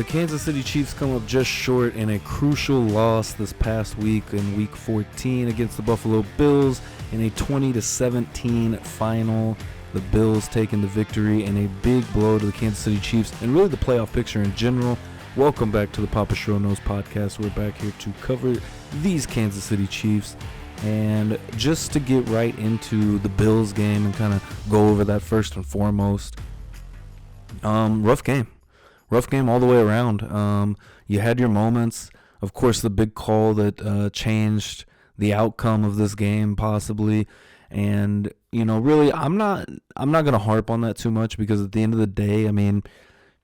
Kansas City Chiefs come up just short in a crucial loss this past week in Week 14 against the Buffalo Bills in a 20-17 final. The Bills taking the victory in a big blow to the Kansas City Chiefs and really the playoff picture in general. Welcome back to the Schro Knows podcast. We're back here to cover these Kansas City Chiefs. And just to get right into the Bills game and kind of go over that first and foremost, rough game all the way around. You had your moments. Of course, the big call that changed the outcome of this game possibly. And, really, I'm not going to harp on that too much because at the end of the day, I mean,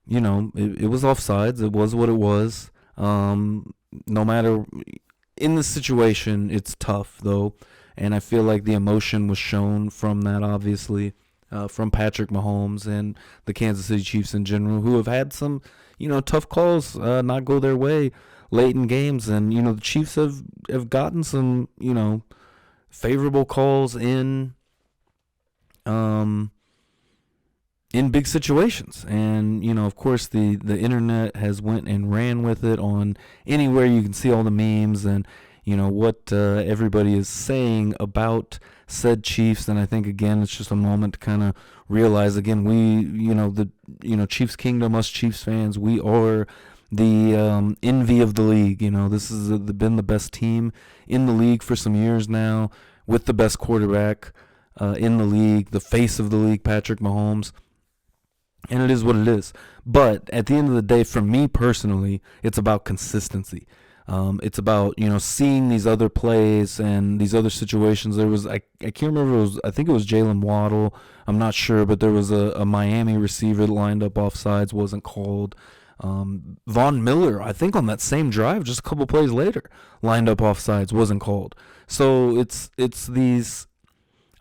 it was offsides. It was what it was. No matter, in this situation, it's tough, though. And I feel like the emotion was shown from that, obviously. From Patrick Mahomes and the Kansas City Chiefs in general, who have had some, tough calls not go their way late in games. And, the Chiefs have gotten some, favorable calls in big situations. And, of course, the internet has went and ran with it on anywhere you can see all the memes and, what everybody is saying about said Chiefs. And I think, again, it's just a moment to kind of realize, again, Chiefs Kingdom, us Chiefs fans, we are the envy of the league. This has been the best team in the league for some years now with the best quarterback in the league, the face of the league, Patrick Mahomes. And it is what it is. But at the end of the day, for me personally, it's about consistency. It's about, seeing these other plays and these other situations. There was, I can't remember, I think it was Jalen Waddle. I'm not sure, but there was a Miami receiver that lined up offsides, wasn't called. Von Miller, I think on that same drive, just a couple plays later, lined up offsides, wasn't called. So it's these,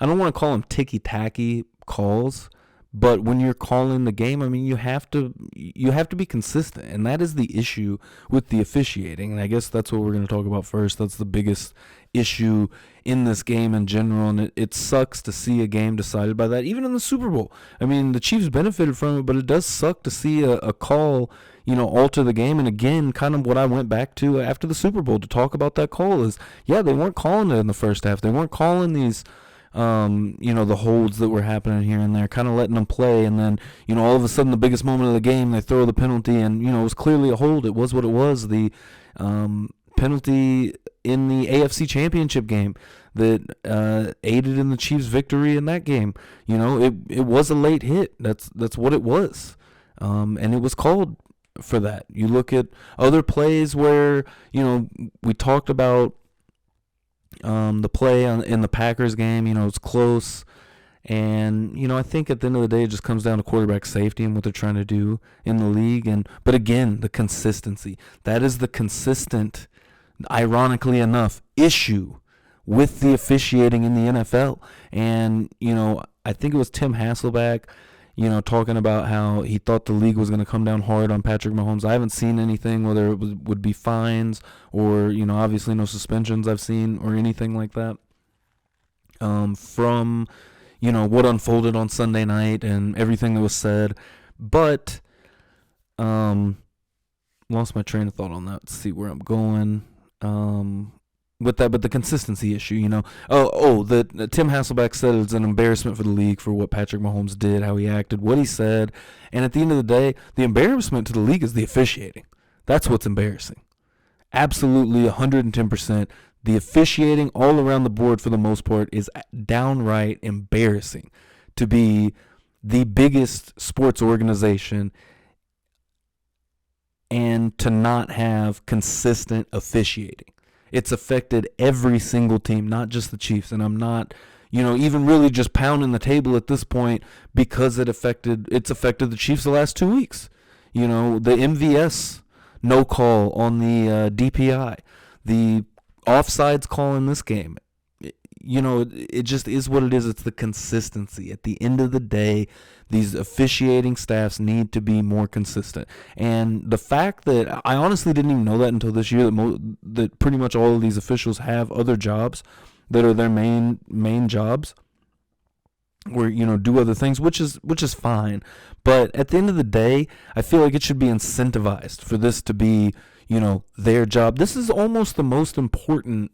I don't want to call them ticky-tacky calls, but when you're calling the game, I mean, you have to be consistent, and that is the issue with the officiating. And I guess that's what we're going to talk about first. That's the biggest issue in this game in general, and it sucks to see a game decided by that, even in the Super Bowl. I mean, the Chiefs benefited from it, but it does suck to see a call, alter the game. And again, kind of what I went back to after the Super Bowl to talk about that call is, yeah, they weren't calling it in the first half. They weren't calling these the holds that were happening here and there, kind of letting them play, and then, all of a sudden the biggest moment of the game, they throw the penalty, and, it was clearly a hold. It was what it was, the penalty in the AFC Championship game that aided in the Chiefs' victory in that game. It was a late hit. That's what it was, and it was called for that. You look at other plays where, we talked about the play in the Packers game, it's close. And, I think at the end of the day, it just comes down to quarterback safety and what they're trying to do in the league. But again, the consistency. That is the consistent, ironically enough, issue with the officiating in the NFL. And, I think it was Tim Hasselbeck, talking about how he thought the league was going to come down hard on Patrick Mahomes. I haven't seen anything, whether it would be fines or, obviously no suspensions I've seen or anything like that. From, what unfolded on Sunday night and everything that was said. But, lost my train of thought on that. Let's see where I'm going. With that, but the consistency issue, that Tim Hasselbeck said it's an embarrassment for the league for what Patrick Mahomes did, how he acted, what he said, and at the end of the day, the embarrassment to the league is the officiating. That's what's embarrassing. Absolutely, 110%. The officiating all around the board for the most part is downright embarrassing to be the biggest sports organization and to not have consistent officiating. It's affected every single team, not just the Chiefs. And I'm not, even really just pounding the table at this point because it's affected the Chiefs the last 2 weeks. The MVS no call on the DPI, the offsides call in this game. It just is what it is. It's the consistency. At the end of the day, these officiating staffs need to be more consistent. And the fact that I honestly didn't even know that until this year, that pretty much all of these officials have other jobs that are their main jobs. or do other things, which is fine. But at the end of the day, I feel like it should be incentivized for this to be their job. This is almost the most important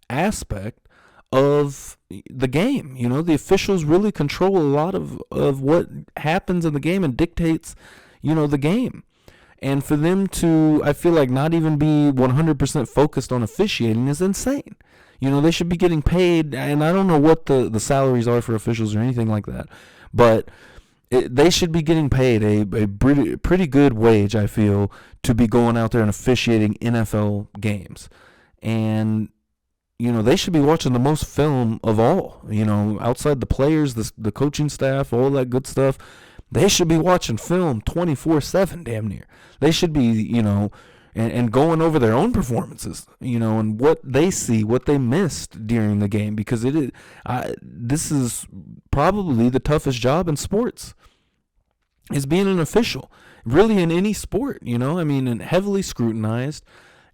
aspect of the game. The officials really control a lot of what happens in the game and dictates the game. And for them to, I feel like, not even be 100% focused on officiating is insane. They should be getting paid, and I don't know what the salaries are for officials or anything like that, but they should be getting paid a pretty good wage, I feel, to be going out there and officiating NFL games. And, they should be watching the most film of all, outside the players, the coaching staff, all that good stuff. They should be watching film 24/7, damn near. They should be, and going over their own performances, and what they see, what they missed during the game, because this is probably the toughest job in sports, is being an official, really, in any sport, and heavily scrutinized.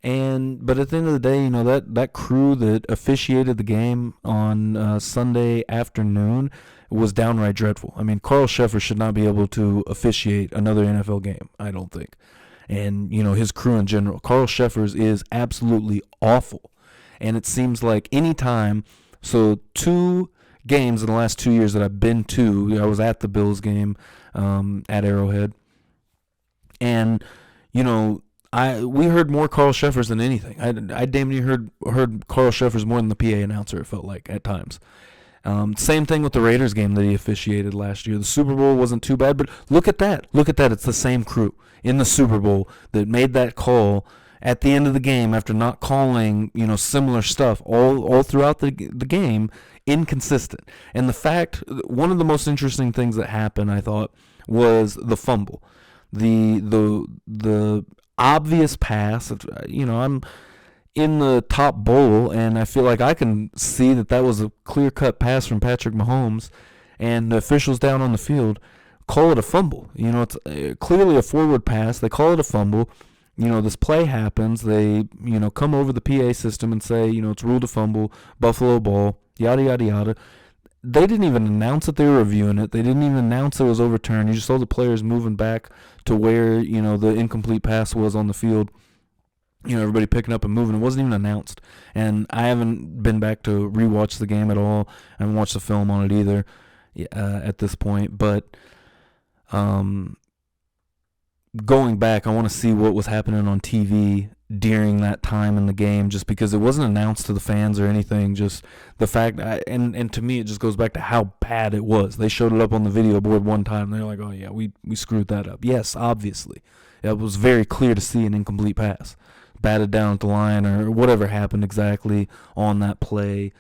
But at the end of the day, that crew that officiated the game on Sunday afternoon was downright dreadful. I mean, Carl Sheffer should not be able to officiate another NFL game, I don't think. And, his crew in general. Carl Sheffers is absolutely awful. And it seems like any time, so 2 games in the last 2 years that I've been to, I was at the Bills game at Arrowhead. And, we heard more Carl Sheffers than anything. I damn near heard Carl Sheffers more than the PA announcer, it felt like, at times. Same thing with the Raiders game that he officiated last year. The Super Bowl wasn't too bad, but look at that. It's the same crew in the Super Bowl that made that call at the end of the game after not calling, similar stuff all throughout the game, inconsistent. And the fact, one of the most interesting things that happened, I thought, was the fumble. The obvious pass, I'm in the top bowl, and I feel like I can see that was a clear-cut pass from Patrick Mahomes, and the officials down on the field call it a fumble. It's clearly a forward pass. They call it a fumble. This play happens. They, come over the PA system and say, it's ruled a fumble, Buffalo ball, yada, yada, yada. They didn't even announce that they were reviewing it. They didn't even announce it was overturned. You just saw the players moving back to where, the incomplete pass was on the field. Everybody picking up and moving. It wasn't even announced. And I haven't been back to rewatch the game at all. I haven't watched the film on it either at this point. But going back, I want to see what was happening on TV during that time in the game, just because it wasn't announced to the fans or anything. Just the fact, and to me, it just goes back to how bad it was. They showed it up on the video board one time. They're like, oh, yeah, we screwed that up. Yes, obviously. It was very clear to see an incomplete pass. Batted down at the line or whatever happened exactly on that play.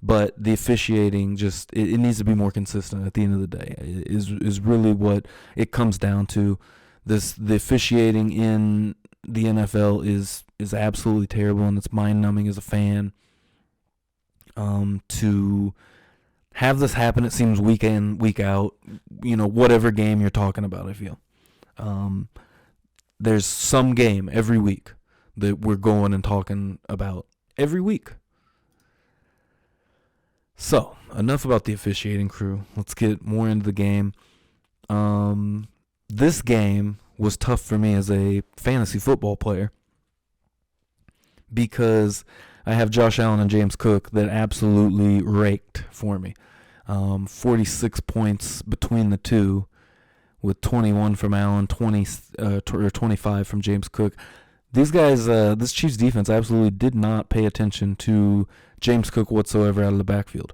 But the officiating just, it needs to be more consistent at the end of the day, is really what it comes down to. The officiating in the NFL is absolutely terrible, and it's mind-numbing as a fan. To have this happen, it seems week in, week out, whatever game you're talking about, I feel. There's some game every week that we're going and talking about every week. So, enough about the officiating crew. Let's get more into the game. This game was tough for me as a fantasy football player because I have Josh Allen and James Cook that absolutely raked for me. 46 points between the two, with 21 from Allen, 25 from James Cook. These guys, this Chiefs defense absolutely did not pay attention to James Cook whatsoever out of the backfield.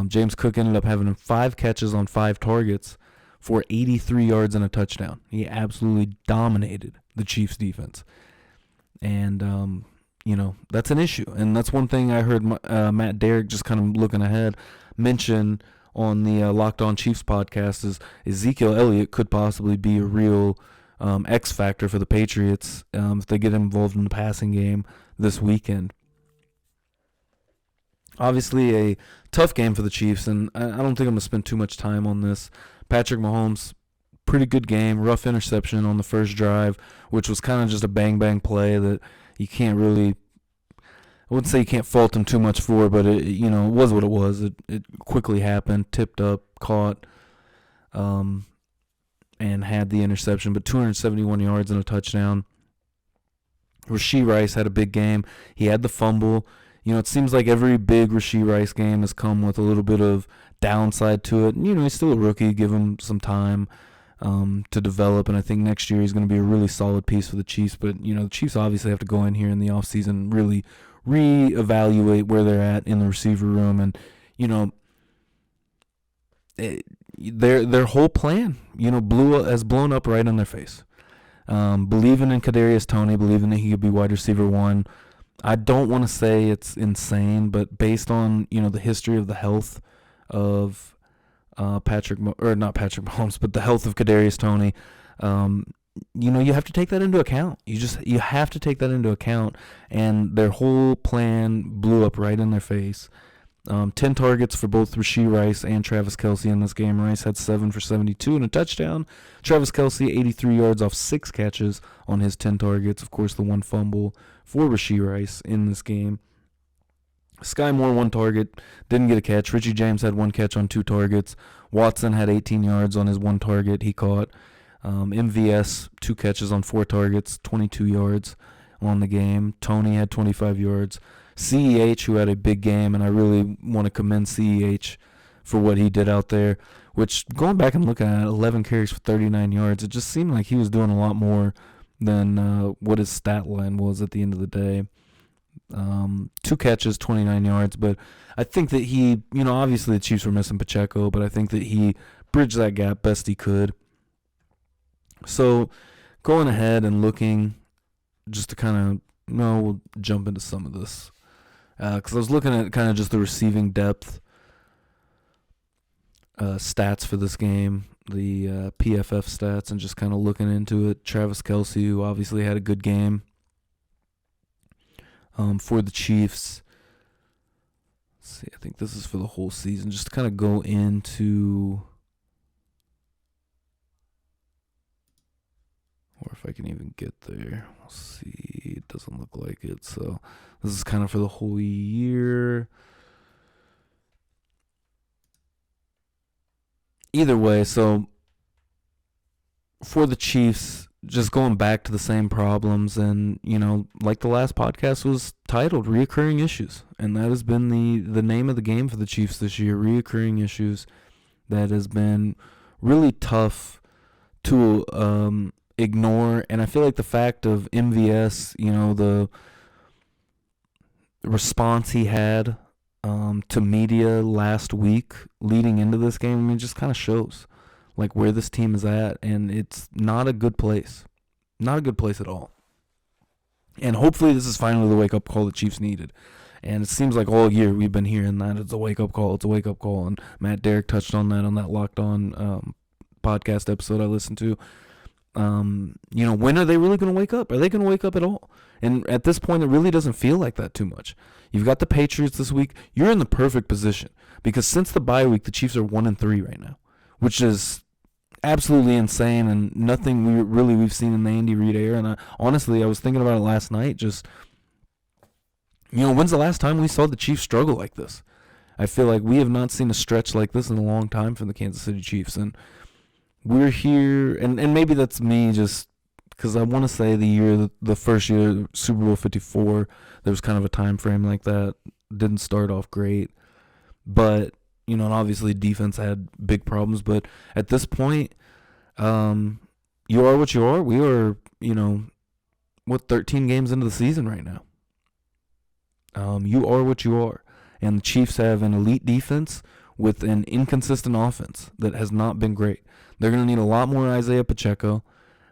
James Cook ended up having 5 catches on 5 targets for 83 yards and a touchdown. He absolutely dominated the Chiefs defense. And, that's an issue. And that's one thing I heard Matt Derrick, just kind of looking ahead, mention on the Locked On Chiefs podcast is Ezekiel Elliott could possibly be a real X factor for the Patriots if they get involved in the passing game this weekend. Obviously a tough game for the Chiefs, and I don't think I'm going to spend too much time on this. Patrick Mahomes, pretty good game, rough interception on the first drive, which was kind of just a bang-bang play that you can't really... wouldn't say you can't fault him too much for, but it was what it was. It quickly happened, tipped up, caught, and had the interception, but 271 yards and a touchdown. Rashee Rice had a big game. He had the fumble. It seems like every big Rashee Rice game has come with a little bit of downside to it. And, he's still a rookie. Give him some time to develop, and I think next year he's going to be a really solid piece for the Chiefs. But, the Chiefs obviously have to go in here in the offseason and really reevaluate where they're at in the receiver room. And, their whole plan, has blown up right in their face. Believing in Kadarius Toney, believing that he could be wide receiver one. I don't want to say it's insane, but based on, the history of the health of not Patrick Mahomes, but the health of Kadarius Toney, you have to take that into account. You have to take that into account, and their whole plan blew up right in their face. 10 targets for both Rashee Rice and Travis Kelce in this game. Rice had 7 for 72 and a touchdown. Travis Kelce, 83 yards off 6 catches on his 10 targets. Of course, the one fumble for Rashee Rice in this game. Sky Moore, 1 target, didn't get a catch. Richie James had 1 catch on 2 targets. Watson had 18 yards on his 1 target he caught. MVS, 2 catches on 4 targets, 22 yards on the game. Toney had 25 yards. CEH, who had a big game, and I really want to commend CEH for what he did out there, which, going back and looking at it, 11 carries for 39 yards, it just seemed like he was doing a lot more than what his stat line was at the end of the day. 2 catches, 29 yards, but I think that he, obviously the Chiefs were missing Pacheco, but I think that he bridged that gap best he could. So, going ahead and looking, just to kind of, we'll jump into some of this. Because I was looking at kind of just the receiving depth stats for this game, the PFF stats, and just kind of looking into it. Travis Kelce, who obviously had a good game for the Chiefs. Let's see, I think this is for the whole season. Just to kind of go into, or if I can even get there. We'll see. It doesn't look like it. So this is kind of for the whole year. Either way, so for the Chiefs, just going back to the same problems, and, like the last podcast was titled, reoccurring issues. And that has been the name of the game for the Chiefs this year, reoccurring issues that has been really tough to ignore. And I feel like the fact of MVS, the response he had to media last week leading into this game, it just kind of shows like where this team is at, and it's not a good place. Not a good place at all. And hopefully this is finally the wake-up call the Chiefs needed. And it seems like all year we've been hearing that it's a wake-up call, it's a wake-up call. And Matt Derrick touched on that Locked On podcast episode I listened to. When are they really going to wake up? Are they going to wake up at all? And at this point, it really doesn't feel like that too much. You've got the Patriots this week. You're in the perfect position because since the bye week, the Chiefs are 1-3 right now, which is absolutely insane and nothing we've seen in the Andy Reid era. And honestly, I was thinking about it last night. Just, when's the last time we saw the Chiefs struggle like this? I feel like we have not seen a stretch like this in a long time from the Kansas City Chiefs. And we're here, and maybe that's me just because I want to say the first year, Super Bowl 54, there was kind of a time frame like that. Didn't start off great. But, and obviously defense had big problems. But at this point, you are what you are. We are, 13 games into the season right now. You are what you are. And the Chiefs have an elite defense with an inconsistent offense that has not been great. They're going to need a lot more Isaiah Pacheco.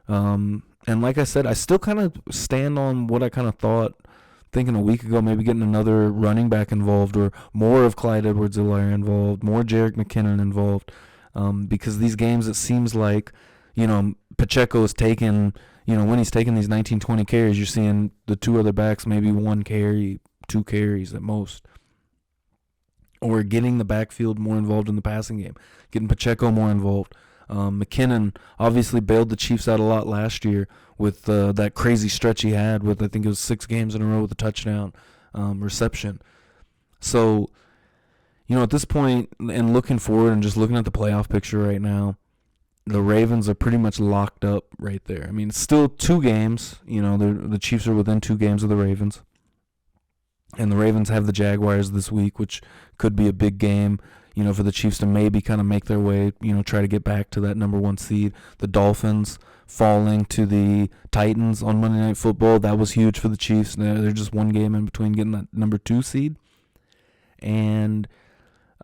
And like I said, I still kind of stand on what I kind of thought, thinking a week ago, maybe getting another running back involved or more of Clyde Edwards-Helaire involved, more Jerick McKinnon involved. Because these games, it seems like, Pacheco is taking, when he's taking these 19, 20 carries, you're seeing the 2 other backs, maybe 1 carry, 2 carries at most. Or getting the backfield more involved in the passing game, getting Pacheco more involved. McKinnon obviously bailed the Chiefs out a lot last year with that crazy stretch he had with, I think it was 6 games in a row with a touchdown. reception. So, at this point, and looking forward and just looking at the playoff picture right now, the Ravens are pretty much locked up right there. I mean, it's still 2 games. The Chiefs are within 2 games of the Ravens. And the Ravens have the Jaguars this week, which could be a big game, for the Chiefs to maybe kind of make their way, try to get back to that number 1 seed. The Dolphins falling to the Titans on Monday Night Football, that was huge for the Chiefs. They're just 1 game in between getting that number 2 seed. And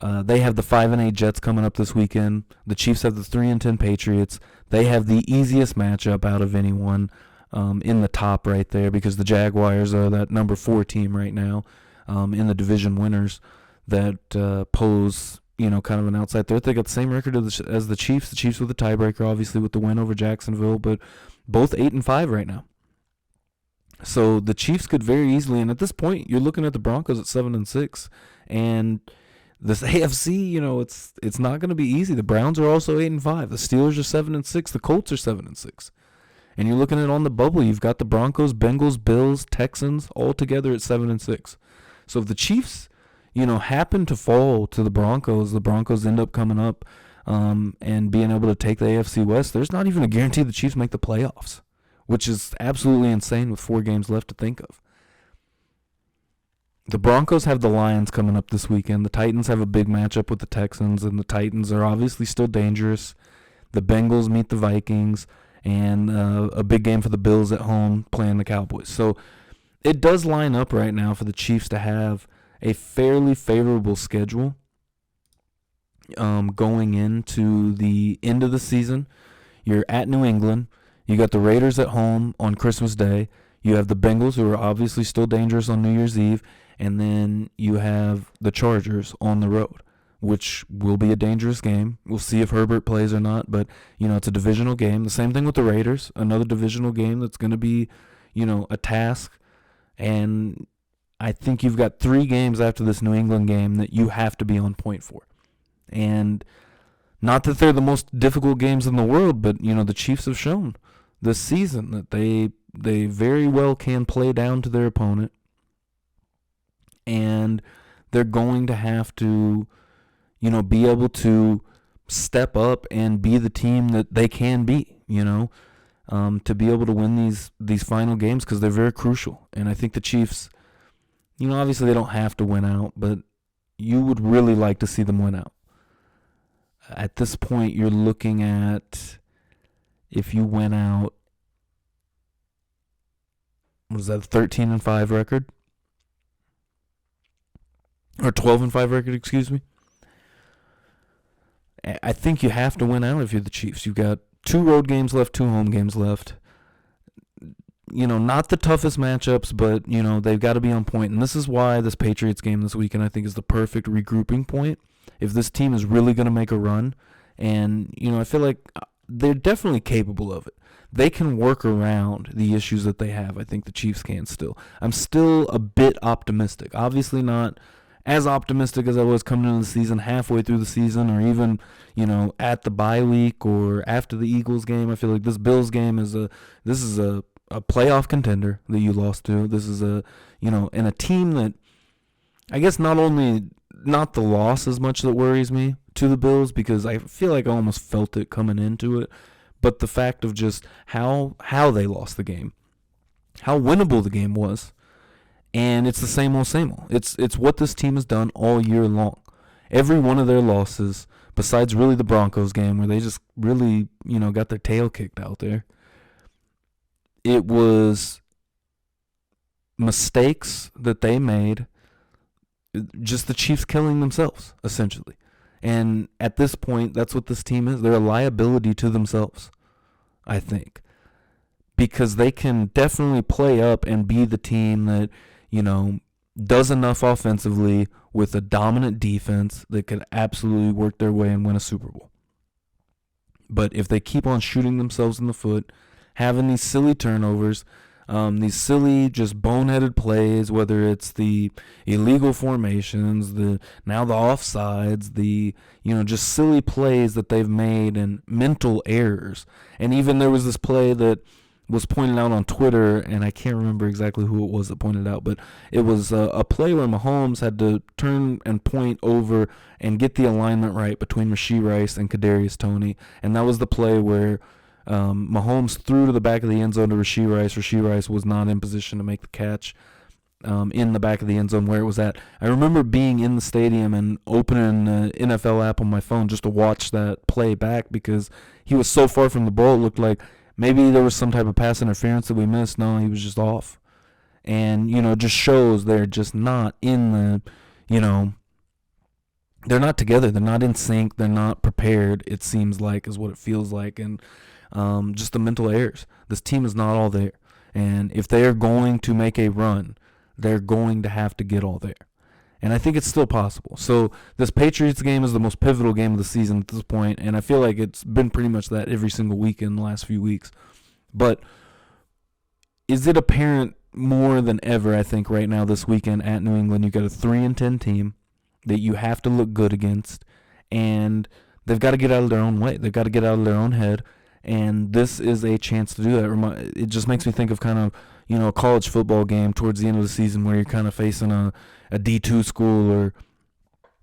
they have the 5-8 Jets coming up this weekend. The Chiefs have the 3-10 Patriots. They have the easiest matchup out of anyone in the top right there, because the Jaguars are that number 4 team right now in the division winners that pose, kind of an outside threat. They got the same record as the Chiefs. The Chiefs with the tiebreaker, obviously, with the win over Jacksonville, but both 8-5 right now. So the Chiefs could very easily, and at this point, you're looking at the Broncos at 7-6, and this AFC, it's not going to be easy. The Browns are also 8-5. The Steelers are 7-6. The Colts are 7-6. And you're looking at on the bubble, you've got the Broncos, Bengals, Bills, Texans all together at 7-6. So if the Chiefs, happen to fall to the Broncos end up coming up and being able to take the AFC West, there's not even a guarantee the Chiefs make the playoffs, which is absolutely insane with 4 games left to think of. The Broncos have the Lions coming up this weekend. The Titans have a big matchup with the Texans, and the Titans are obviously still dangerous. The Bengals meet the Vikings, and a big game for the Bills at home playing the Cowboys. So it does line up right now for the Chiefs to have a fairly favorable schedule going into the end of the season. You're at New England. You got the Raiders at home on Christmas Day. You have the Bengals, who are obviously still dangerous on New Year's Eve. And then you have the Chargers on the road, which will be a dangerous game. We'll see if Herbert plays or not, but, it's a divisional game. The same thing with the Raiders, another divisional game that's going to be, a task. And I think you've got 3 games after this New England game that you have to be on point for. And not that they're the most difficult games in the world, but, the Chiefs have shown this season that they very well can play down to their opponent. And they're going to have to, be able to step up and be the team that they can be, to be able to win these final games, because they're very crucial. And I think the Chiefs, obviously they don't have to win out, but you would really like to see them win out. At this point, you're looking at, if you win out, was that a 13-5 record? Or 12-5 record, excuse me. I think you have to win out if you're the Chiefs. You've got 2 road games left, 2 home games left. Not the toughest matchups, but, they've got to be on point. And this is why this Patriots game this weekend, I think, is the perfect regrouping point. If this team is really going to make a run, and, I feel like they're definitely capable of it. They can work around the issues that they have. I think the Chiefs can still. I'm still a bit optimistic. Obviously not as optimistic as I was coming into the season, halfway through the season, or even, at the bye week or after the Eagles game. I feel like this Bills game is a playoff contender that you lost to. This is and a team that, I guess, not the loss as much that worries me to the Bills, because I feel like I almost felt it coming into it, but the fact of just how they lost the game, how winnable the game was. And it's the same old, same old. It's what this team has done all year long. Every one of their losses, besides really the Broncos game where they just really, got their tail kicked out there, it was mistakes that they made, just the Chiefs killing themselves, essentially. And at this point, that's what this team is. They're a liability to themselves, I think. Because they can definitely play up and be the team that, does enough offensively with a dominant defense that could absolutely work their way and win a Super Bowl. But if they keep on shooting themselves in the foot, having these silly turnovers, these silly, just boneheaded plays, whether it's the illegal formations, now the offsides, just silly plays that they've made and mental errors. And even there was this play that was pointed out on Twitter, and I can't remember exactly who it was that pointed it out, but it was a play where Mahomes had to turn and point over and get the alignment right between Rashee Rice and Kadarius Toney, and that was the play where Mahomes threw to the back of the end zone to Rashee Rice. Rashee Rice was not in position to make the catch in the back of the end zone where it was at. I remember being in the stadium and opening the NFL app on my phone just to watch that play back because he was so far from the ball. It looked like maybe there was some type of pass interference that we missed. No, he was just off. And, it just shows they're just not in the, they're not together. They're not in sync. They're not prepared, it seems like, is what it feels like. And just the mental errors. This team is not all there. And if they're going to make a run, they're going to have to get all there. And I think it's still possible. So this Patriots game is the most pivotal game of the season at this point, and I feel like it's been pretty much that every single week in the last few weeks. But is it apparent more than ever, I think, right now this weekend at New England, you've got a 3-10 team that you have to look good against, and they've got to get out of their own way. They've got to get out of their own head, and this is a chance to do that. It just makes me think of kind of, a college football game towards the end of the season where you're kind of facing a D2 school or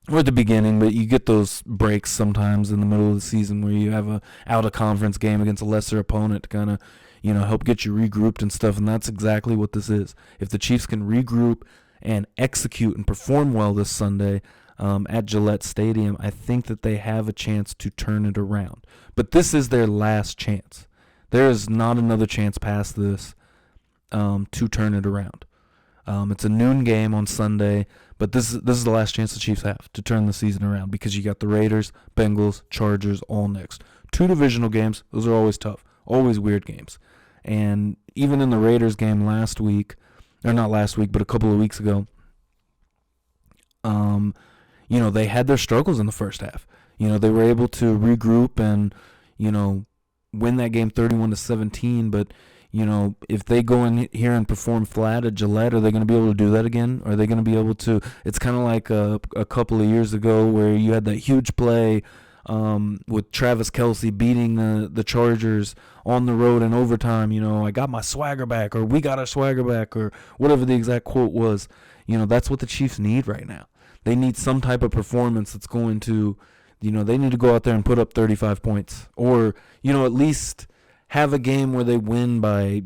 at the beginning, but you get those breaks sometimes in the middle of the season where you have a out-of-conference game against a lesser opponent to kind of, help get you regrouped and stuff, and that's exactly what this is. If the Chiefs can regroup and execute and perform well this Sunday at Gillette Stadium, I think that they have a chance to turn it around. But this is their last chance. There is not another chance past this to turn it around. It's a noon game on Sunday, but this is the last chance the Chiefs have to turn the season around because you got the Raiders, Bengals, Chargers all next. 2 divisional games, those are always tough, always weird games. And even in the Raiders game last week, or not last week, but a couple of weeks ago, they had their struggles in the first half. They were able to regroup and, win that game 31-17, but if they go in here and perform flat at Gillette, are they going to be able to do that again? Are they going to be able to? It's kind of like a couple of years ago where you had that huge play with Travis Kelce beating the Chargers on the road in overtime. I got my swagger back, or we got our swagger back, or whatever the exact quote was. That's what the Chiefs need right now. They need some type of performance that's going to, they need to go out there and put up 35 points, or at least have a game where they win by,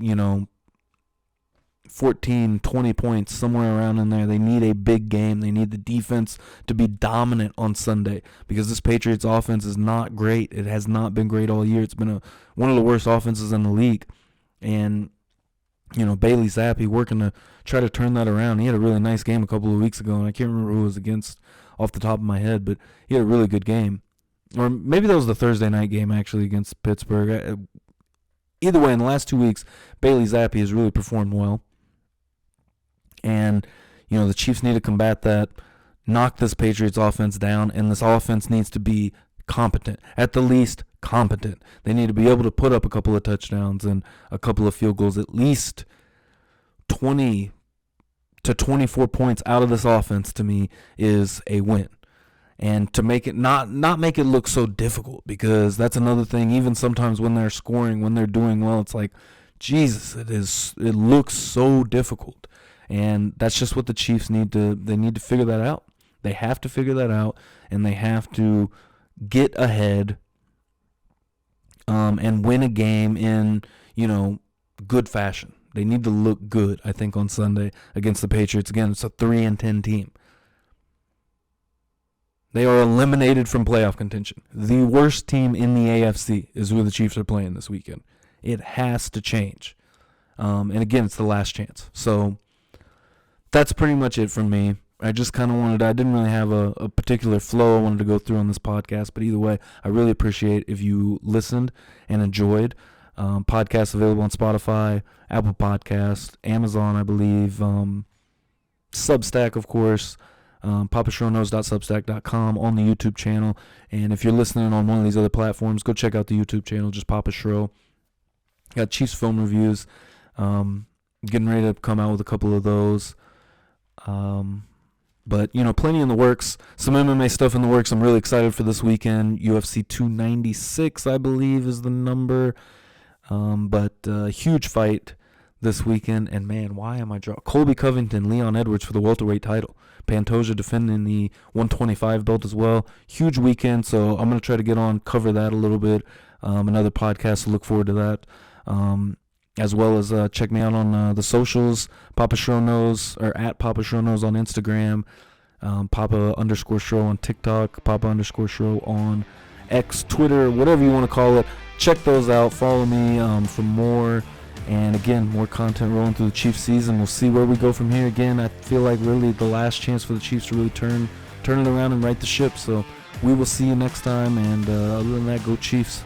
14, 20 points, somewhere around in there. They need a big game. They need the defense to be dominant on Sunday because this Patriots offense is not great. It has not been great all year. It's been one of the worst offenses in the league. And, Bailey Zappi working to try to turn that around. He had a really nice game a couple of weeks ago, and I can't remember who it was against off the top of my head, but he had a really good game. Or maybe that was the Thursday night game, actually, against Pittsburgh. Either way, in the last 2 weeks, Bailey Zappi has really performed well. And, the Chiefs need to combat that, knock this Patriots offense down, and this offense needs to be competent, at the least competent. They need to be able to put up a couple of touchdowns and a couple of field goals, at least 20 to 24 points out of this offense to me is a win. And to make it not make it look so difficult, because that's another thing. Even sometimes when they're scoring, when they're doing well, it's like, Jesus, it looks so difficult. And that's just what the Chiefs need to figure that out. They have to figure that out, and they have to get ahead and win a game in, good fashion. They need to look good, I think, on Sunday against the Patriots. Again, it's a 3-10 team. They are eliminated from playoff contention. The worst team in the AFC is who the Chiefs are playing this weekend. It has to change. And again, it's the last chance. So that's pretty much it from me. I just kind of I didn't really have a particular flow I wanted to go through on this podcast, but either way, I really appreciate if you listened and enjoyed. Podcasts available on Spotify, Apple Podcasts, Amazon, I believe, Substack, of course, papashroKnows.substack.com, on the YouTube channel. And if you're listening on one of these other platforms, go check out the YouTube channel, just Papa Schro. Got Chiefs film reviews. Getting ready to come out with a couple of those. But, plenty in the works. Some MMA stuff in the works. I'm really excited for this weekend. UFC 296, I believe, is the number. But huge fight this weekend. And man, why am I drawing? Colby Covington, Leon Edwards for the welterweight title. Pantoja defending the 125 belt as well. Huge weekend, so I'm going to try to get on, cover that a little bit. Another podcast, so look forward to that. As well as check me out on the socials, Papa Schro Knows, or at Papa Schro Knows on Instagram, Papa_Schro on TikTok, Papa_Schro on X, Twitter, whatever you want to call it. Check those out. Follow me for more. And again, more content rolling through the Chiefs season. We'll see where we go from here. Again, I feel like really the last chance for the Chiefs to really turn it around and right the ship. So we will see you next time. And other than that, go Chiefs.